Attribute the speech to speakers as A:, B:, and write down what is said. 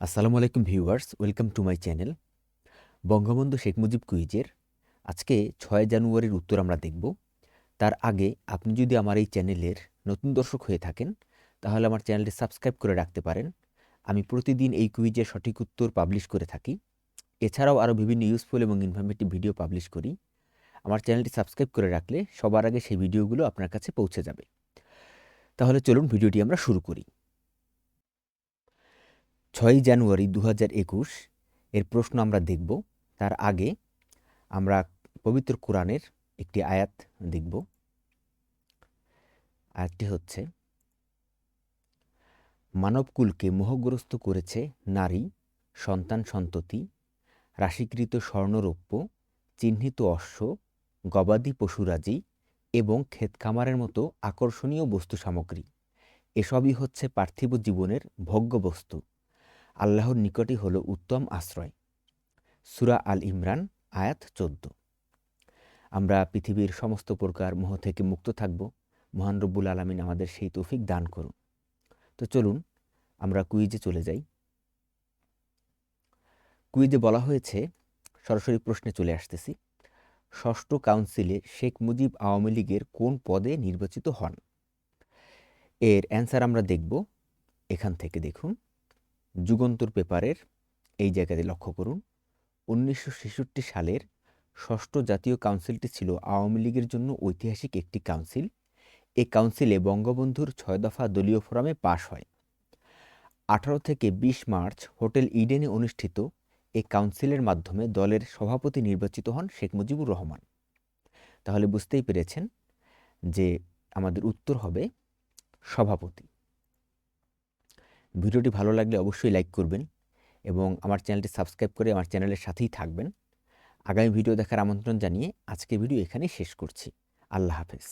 A: আসসালামু আলাইকুম viewers, welcome to my channel. Bangabandhu Sheikh Mujib কুইজের আজকে 6 জানুয়ারির উত্তর আমরা দেখব। তার আগে আপনি যদি আমার এই চ্যানেলের নতুন দর্শক হয়ে থাকেন, তাহলে আমার চ্যানেলটি সাবস্ক্রাইব করে রাখতে পারেন। আমি প্রতিদিন এই কুইজের সঠিক উত্তর পাবলিশ করে থাকি। এছাড়াও আরও বিভিন্ন ইউজফুল এবং ইনফরমেটিভ ভিডিও পাবলিশ করি। আমার চ্যানেলটি সাবস্ক্রাইব করে রাখলে সবার আগে সেই ভিডিওগুলো আপনার কাছে পৌঁছে যাবে। তাহলে চলুন ভিডিওটি আমরা শুরু করি। 6 জানুয়ারি 2021 এর প্রশ্ন আমরা দেখব। তার আগে আমরা পবিত্র কোরআনের একটি আয়াত দেখব। আয়াতটি হচ্ছে, মানবকুলকে মোহগ্রস্ত করেছে নারী, সন্তান সন্ততি, রাশিকৃত স্বর্ণরৌপ্য, চিহ্নিত অশ্ব, গবাদি পশুরাজি এবং ক্ষেতখামারের মতো আকর্ষণীয় বস্তু সামগ্রী। এসবই হচ্ছে পার্থিব জীবনের ভোগ্য বস্তু। আল্লাহর নিকটই হলো উত্তম আশ্রয়। সূরা আল ইমরান আয়াত 14। আমরা পৃথিবীর সমস্ত প্রকার মোহ থেকে মুক্ত থাকব। মহান রব্বুল আলামিন আমাদের সেই তৌফিক দান করুন। তো চলুন আমরা কুইজে চলে যাই। কুইজে বলা হয়েছে, সরাসরি প্রশ্নে চলে আসতেছি, ষষ্ঠ কাউন্সিলে শেখ মুজিব আওয়ামী লীগের কোন পদে নির্বাচিত হন? এর অ্যান্সার আমরা দেখব এখান থেকে। দেখুন, যুগান্তর পেপারের এই জায়গাতে লক্ষ্য করুন। 1966 সালের ষষ্ঠ জাতীয় কাউন্সিলটি ছিল আওয়ামী লীগের জন্য ঐতিহাসিক একটি কাউন্সিল। এই কাউন্সিলে বঙ্গবন্ধুর 6 দফা দলীয় ফোরামে পাশ হয়। 18 থেকে 20 মার্চ হোটেল ইডেনে অনুষ্ঠিত এই কাউন্সিলের মাধ্যমে দলের সভাপতি নির্বাচিত হন শেখ মুজিবুর রহমান। তাহলে বুঝতেই পেরেছেন যে আমাদের উত্তর হবে সভাপতি। ভিডিওটি ভালো লাগলে অবশ্যই লাইক করবেন এবং আমার চ্যানেলটি সাবস্ক্রাইব করে আমার চ্যানেলের সাথেই থাকবেন। আগামী ভিডিও দেখার আমন্ত্রণ জানিয়ে আজকের ভিডিও এখানেই শেষ করছি। আল্লাহ হাফেজ।